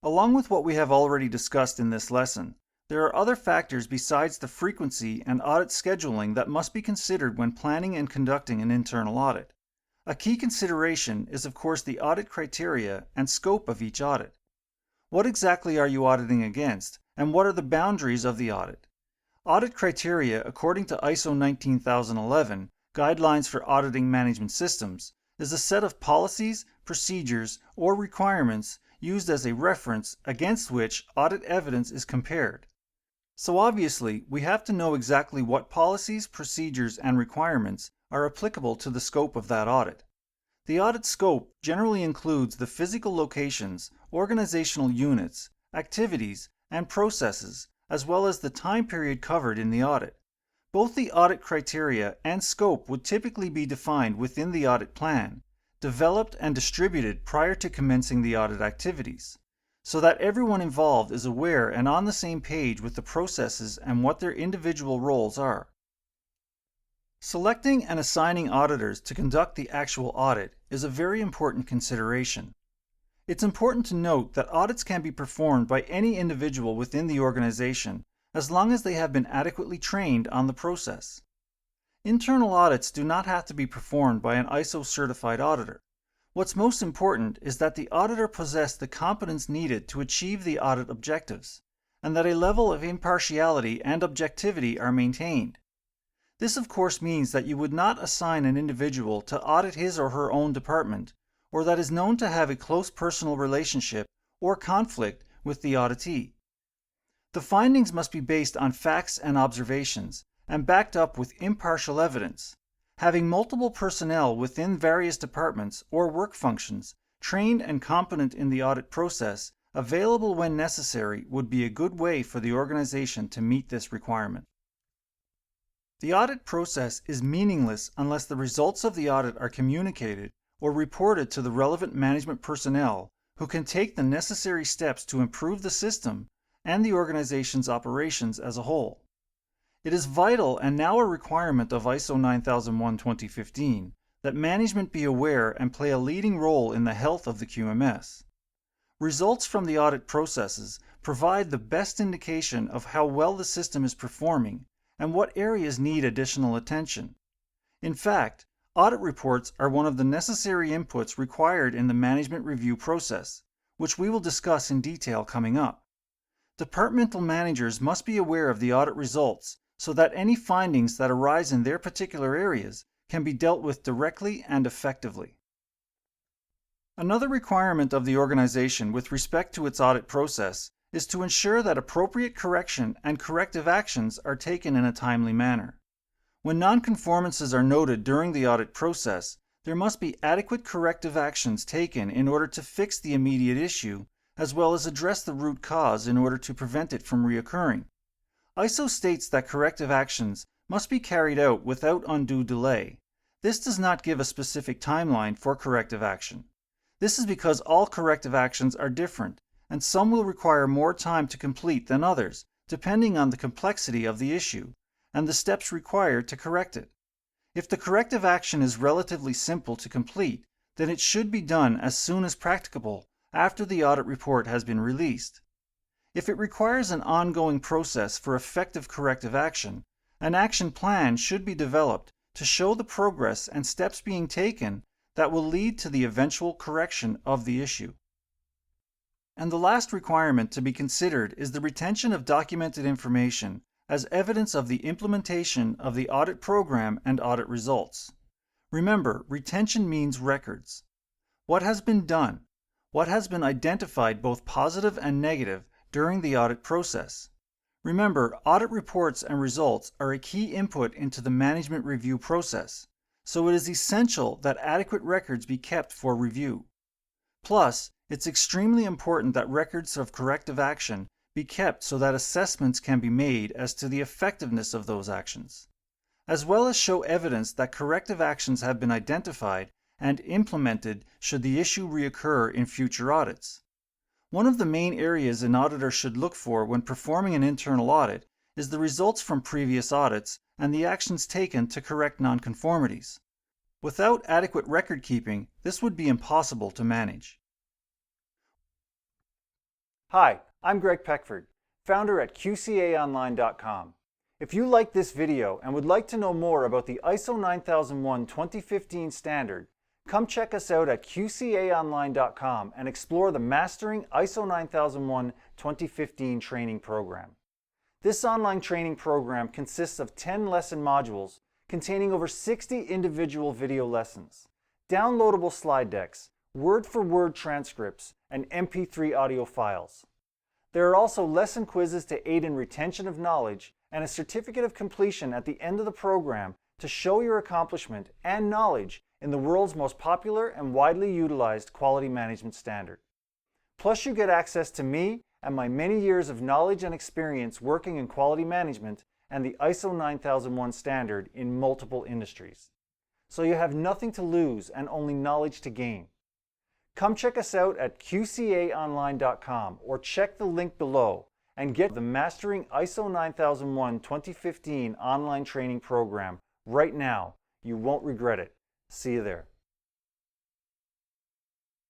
Along with what we have already discussed in this lesson, there are other factors besides the frequency and audit scheduling that must be considered when planning and conducting an internal audit. A key consideration is, of course, the audit criteria and scope of each audit. What exactly are you auditing against, and what are the boundaries of the audit? Audit criteria, according to ISO 19011, Guidelines for Auditing Management Systems, is a set of policies, procedures, or requirements used as a reference against which audit evidence is compared. So obviously, we have to know exactly what policies, procedures, and requirements are applicable to the scope of that audit. The audit scope generally includes the physical locations, organizational units, activities, and processes, as well as the time period covered in the audit. Both the audit criteria and scope would typically be defined within the audit plan, developed and distributed prior to commencing the audit activities, so that everyone involved is aware and on the same page with the processes and what their individual roles are. Selecting and assigning auditors to conduct the actual audit is a very important consideration. It's important to note that audits can be performed by any individual within the organization as long as they have been adequately trained on the process. Internal audits do not have to be performed by an ISO certified auditor. What's most important is that the auditor possess the competence needed to achieve the audit objectives, and that a level of impartiality and objectivity are maintained. This of course means that you would not assign an individual to audit his or her own department, or that is known to have a close personal relationship or conflict with the auditee. The findings must be based on facts and observations, and backed up with impartial evidence. Having multiple personnel within various departments or work functions, trained and competent in the audit process, available when necessary, would be a good way for the organization to meet this requirement. The audit process is meaningless unless the results of the audit are communicated or reported to the relevant management personnel who can take the necessary steps to improve the system and the organization's operations as a whole. It is vital and now a requirement of ISO 9001:2015 that management be aware and play a leading role in the health of the QMS. Results from the audit processes provide the best indication of how well the system is performing and what areas need additional attention. In fact, audit reports are one of the necessary inputs required in the management review process, which we will discuss in detail coming up. Departmental managers must be aware of the audit results so that any findings that arise in their particular areas can be dealt with directly and effectively. Another requirement of the organization with respect to its audit process is to ensure that appropriate correction and corrective actions are taken in a timely manner. When nonconformances are noted during the audit process, there must be adequate corrective actions taken in order to fix the immediate issue, as well as address the root cause in order to prevent it from reoccurring. ISO states that corrective actions must be carried out without undue delay. This does not give a specific timeline for corrective action. This is because all corrective actions are different, and some will require more time to complete than others, depending on the complexity of the issue and the steps required to correct it. If the corrective action is relatively simple to complete, then it should be done as soon as practicable after the audit report has been released. If it requires an ongoing process for effective corrective action, an action plan should be developed to show the progress and steps being taken that will lead to the eventual correction of the issue. And the last requirement to be considered is the retention of documented information as evidence of the implementation of the audit program and audit results. Remember, retention means records. What has been done? What has been identified, both positive and negative, during the audit process? Remember, audit reports and results are a key input into the management review process, so it is essential that adequate records be kept for review. Plus, it's extremely important that records of corrective action be kept so that assessments can be made as to the effectiveness of those actions, as well as show evidence that corrective actions have been identified and implemented should the issue reoccur in future audits. One of the main areas an auditor should look for when performing an internal audit is the results from previous audits and the actions taken to correct nonconformities. Without adequate record keeping, this would be impossible to manage. Hi, I'm Greg Peckford, founder at QCAonline.com. If you like this video and would like to know more about the ISO 9001:2015 standard, come check us out at QCAonline.com and explore the Mastering ISO 9001:2015 training program. This online training program consists of 10 lesson modules containing over 60 individual video lessons, downloadable slide decks, word-for-word transcripts, and MP3 audio files. There are also lesson quizzes to aid in retention of knowledge and a certificate of completion at the end of the program to show your accomplishment and knowledge in the world's most popular and widely utilized quality management standard. Plus, you get access to me and my many years of knowledge and experience working in quality management and the ISO 9001 standard in multiple industries. So you have nothing to lose and only knowledge to gain. Come check us out at QCAonline.com or check the link below and get the Mastering ISO 9001:2015 online training program right now. You won't regret it. See you there.